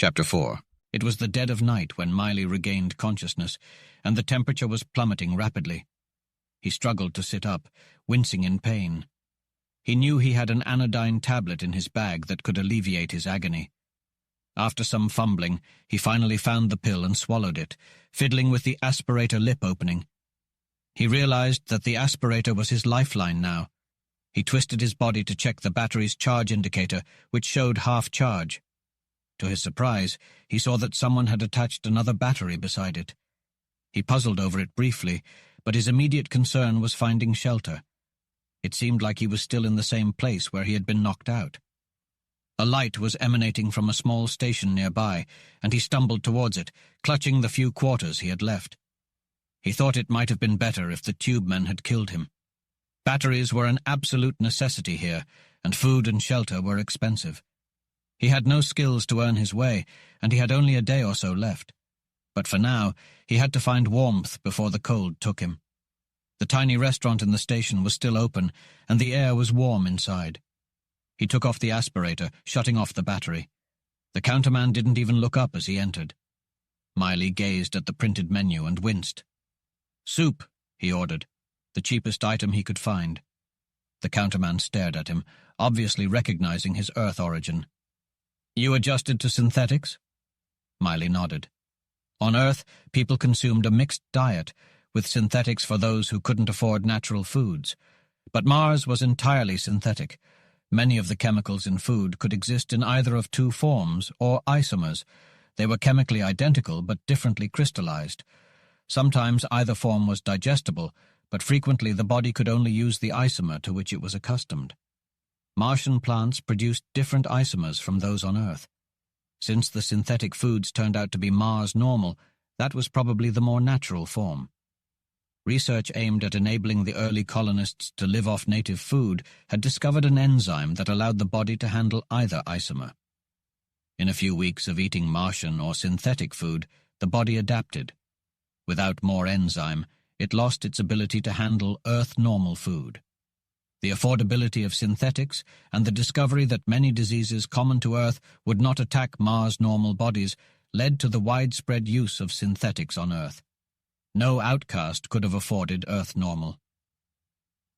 Chapter 4. It was the dead of night when Miley regained consciousness, and the temperature was plummeting rapidly. He struggled to sit up, wincing in pain. He knew he had an anodyne tablet in his bag that could alleviate his agony. After some fumbling, he finally found the pill and swallowed it, fiddling with the aspirator lip opening. He realized that the aspirator was his lifeline now. He twisted his body to check the battery's charge indicator, which showed half charge. To his surprise, he saw that someone had attached another battery beside it. He puzzled over it briefly, but his immediate concern was finding shelter. It seemed like he was still in the same place where he had been knocked out. A light was emanating from a small station nearby, and he stumbled towards it, clutching the few quarters he had left. He thought it might have been better if the tube men had killed him. Batteries were an absolute necessity here, and food and shelter were expensive. He had no skills to earn his way, and he had only a day or so left. But for now, he had to find warmth before the cold took him. The tiny restaurant in the station was still open, and the air was warm inside. He took off the aspirator, shutting off the battery. The counterman didn't even look up as he entered. Miley gazed at the printed menu and winced. "Soup," he ordered, the cheapest item he could find. The counterman stared at him, obviously recognizing his Earth origin. "You adjusted to synthetics?" Miley nodded. On Earth, people consumed a mixed diet, with synthetics for those who couldn't afford natural foods. But Mars was entirely synthetic. Many of the chemicals in food could exist in either of two forms, or isomers. They were chemically identical, but differently crystallized. Sometimes either form was digestible, but frequently the body could only use the isomer to which it was accustomed. Martian plants produced different isomers from those on Earth. Since the synthetic foods turned out to be Mars normal, that was probably the more natural form. Research aimed at enabling the early colonists to live off native food had discovered an enzyme that allowed the body to handle either isomer. In a few weeks of eating Martian or synthetic food, the body adapted. Without more enzyme, it lost its ability to handle Earth-normal food. The affordability of synthetics and the discovery that many diseases common to Earth would not attack Mars-normal bodies led to the widespread use of synthetics on Earth. No outcast could have afforded Earth-normal.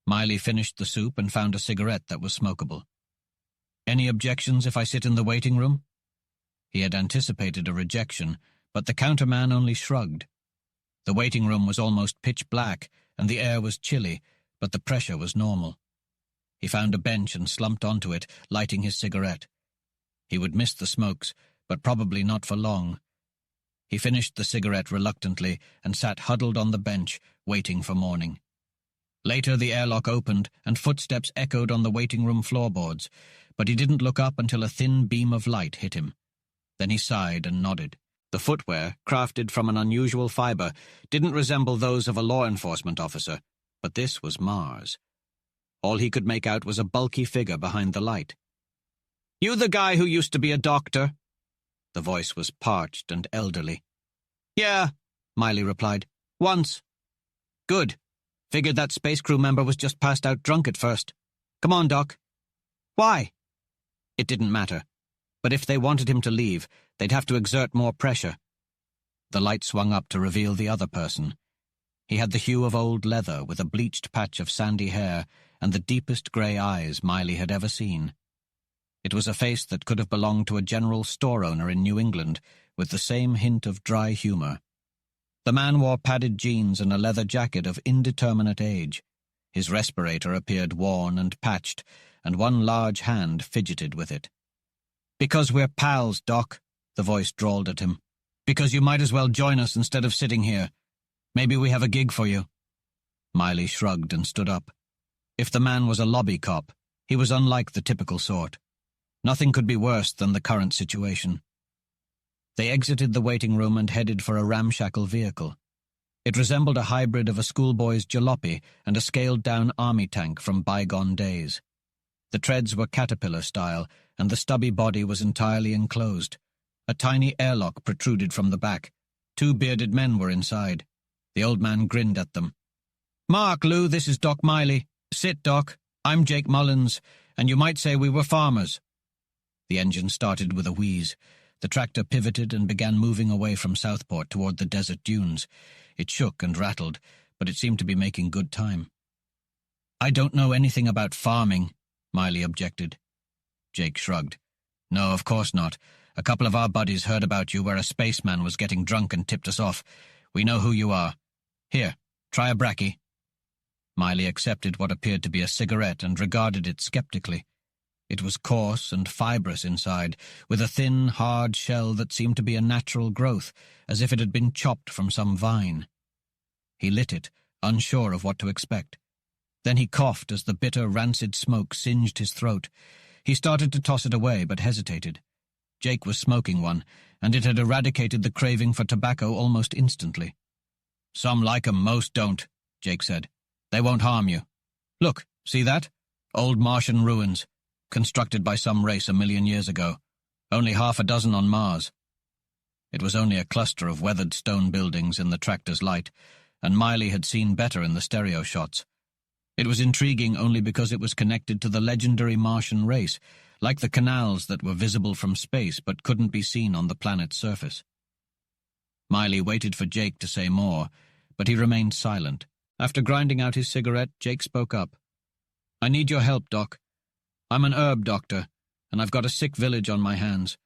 Miley finished the soup and found a cigarette that was smokable. "Any objections if I sit in the waiting room?" He had anticipated a rejection, but the counterman only shrugged. The waiting room was almost pitch black, and the air was chilly, but the pressure was normal. He found a bench and slumped onto it, lighting his cigarette. He would miss the smokes, but probably not for long. He finished the cigarette reluctantly and sat huddled on the bench, waiting for morning. Later the airlock opened and footsteps echoed on the waiting room floorboards, but he didn't look up until a thin beam of light hit him. Then he sighed and nodded. The footwear, crafted from an unusual fiber, didn't resemble those of a law enforcement officer, but this was Mars. All he could make out was a bulky figure behind the light. "You the guy who used to be a doctor?" The voice was parched and elderly. "Yeah," Miley replied. "Once." "Good. Figured that space crew member was just passed out drunk at first. Come on, Doc." "Why?" It didn't matter. But if they wanted him to leave, they'd have to exert more pressure. The light swung up to reveal the other person. He had the hue of old leather, with a bleached patch of sandy hair and the deepest grey eyes Miley had ever seen. It was a face that could have belonged to a general store owner in New England, with the same hint of dry humor. The man wore padded jeans and a leather jacket of indeterminate age. His respirator appeared worn and patched, and one large hand fidgeted with it. "Because we're pals, Doc," the voice drawled at him. "Because you might as well join us instead of sitting here. Maybe we have a gig for you." Miley shrugged and stood up. If the man was a lobby cop, he was unlike the typical sort. Nothing could be worse than the current situation. They exited the waiting room and headed for a ramshackle vehicle. It resembled a hybrid of a schoolboy's jalopy and a scaled-down army tank from bygone days. The treads were caterpillar style, and the stubby body was entirely enclosed. A tiny airlock protruded from the back. Two bearded men were inside. The old man grinned at them. "Mark, Lou, this is Doc Miley. Sit, Doc. I'm Jake Mullins, and you might say we were farmers." The engine started with a wheeze. The tractor pivoted and began moving away from Southport toward the desert dunes. It shook and rattled, but it seemed to be making good time. "I don't know anything about farming," Miley objected. Jake shrugged. "No, of course not. A couple of our buddies heard about you where a spaceman was getting drunk and tipped us off. We know who you are. Here, try a bracky." Miley accepted what appeared to be a cigarette and regarded it skeptically. It was coarse and fibrous inside, with a thin, hard shell that seemed to be a natural growth, as if it had been chopped from some vine. He lit it, unsure of what to expect. Then he coughed as the bitter, rancid smoke singed his throat. He started to toss it away, but hesitated. Jake was smoking one, and it had eradicated the craving for tobacco almost instantly. "Some like 'em, most don't," Jake said. "They won't harm you. Look, see that? Old Martian ruins, constructed by some race 1,000,000 years ago. Only half a dozen on Mars." It was only a cluster of weathered stone buildings in the tractor's light, and Miley had seen better in the stereo shots. It was intriguing only because it was connected to the legendary Martian race, like the canals that were visible from space but couldn't be seen on the planet's surface. Miley waited for Jake to say more, but he remained silent. After grinding out his cigarette, Jake spoke up. "I need your help, Doc. I'm an herb doctor, and I've got a sick village on my hands.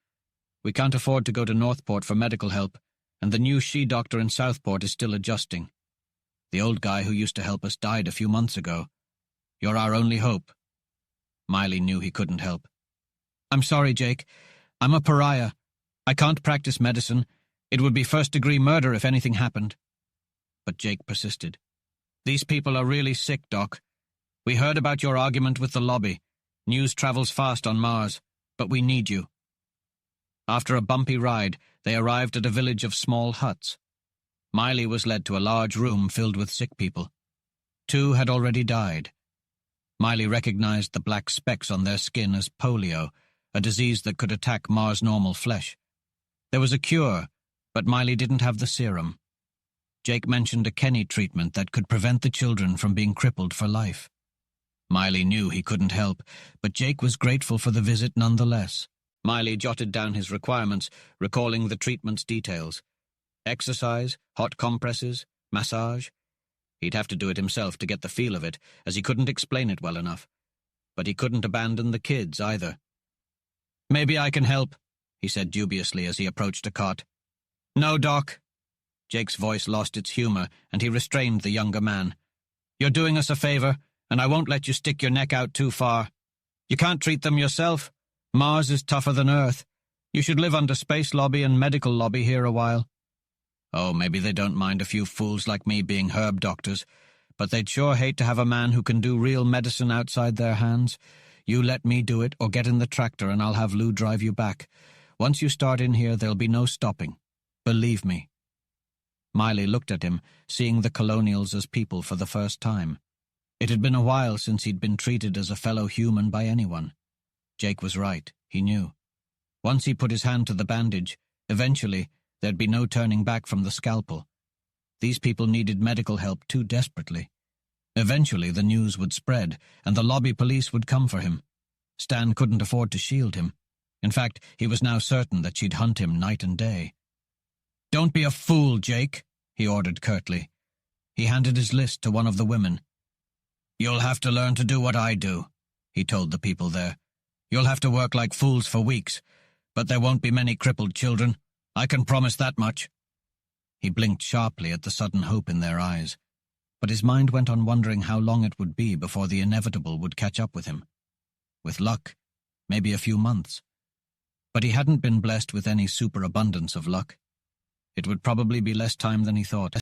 We can't afford to go to Northport for medical help, and the new she-doctor in Southport is still adjusting. The old guy who used to help us died a few months ago. You're our only hope." Miley knew he couldn't help. "I'm sorry, Jake. I'm a pariah. I can't practice medicine. It would be first-degree murder if anything happened." But Jake persisted. "These people are really sick, Doc. We heard about your argument with the lobby. News travels fast on Mars, but we need you." After a bumpy ride, they arrived at a village of small huts. Miley was led to a large room filled with sick people. 2 had already died. Miley recognized the black specks on their skin as polio, a disease that could attack Mars-normal flesh. There was a cure, but Miley didn't have the serum. Jake mentioned a Kenny treatment that could prevent the children from being crippled for life. Miley knew he couldn't help, but Jake was grateful for the visit nonetheless. Miley jotted down his requirements, recalling the treatment's details. Exercise, hot compresses, massage. He'd have to do it himself to get the feel of it, as he couldn't explain it well enough. But he couldn't abandon the kids either. "Maybe I can help," he said dubiously as he approached a cot. "No, Doc." Jake's voice lost its humor, and he restrained the younger man. "You're doing us a favor, and I won't let you stick your neck out too far. You can't treat them yourself. Mars is tougher than Earth. You should live under space lobby and medical lobby here a while." "Oh, maybe they don't mind a few fools like me being herb doctors, but they'd sure hate to have a man who can do real medicine outside their hands. You let me do it or get in the tractor and I'll have Lou drive you back. Once you start in here, there'll be no stopping. Believe me." Miley looked at him, seeing the colonials as people for the first time. It had been a while since he'd been treated as a fellow human by anyone. Jake was right, he knew. Once he put his hand to the bandage, eventually there'd be no turning back from the scalpel. These people needed medical help too desperately. Eventually the news would spread, and the lobby police would come for him. Stan couldn't afford to shield him. In fact, he was now certain that she'd hunt him night and day. "Don't be a fool, Jake," he ordered curtly. He handed his list to one of the women. "You'll have to learn to do what I do," he told the people there. "You'll have to work like fools for weeks, but there won't be many crippled children. I can promise that much." He blinked sharply at the sudden hope in their eyes, but his mind went on wondering how long it would be before the inevitable would catch up with him. With luck, maybe a few months. But he hadn't been blessed with any superabundance of luck. It would probably be less time than he thought.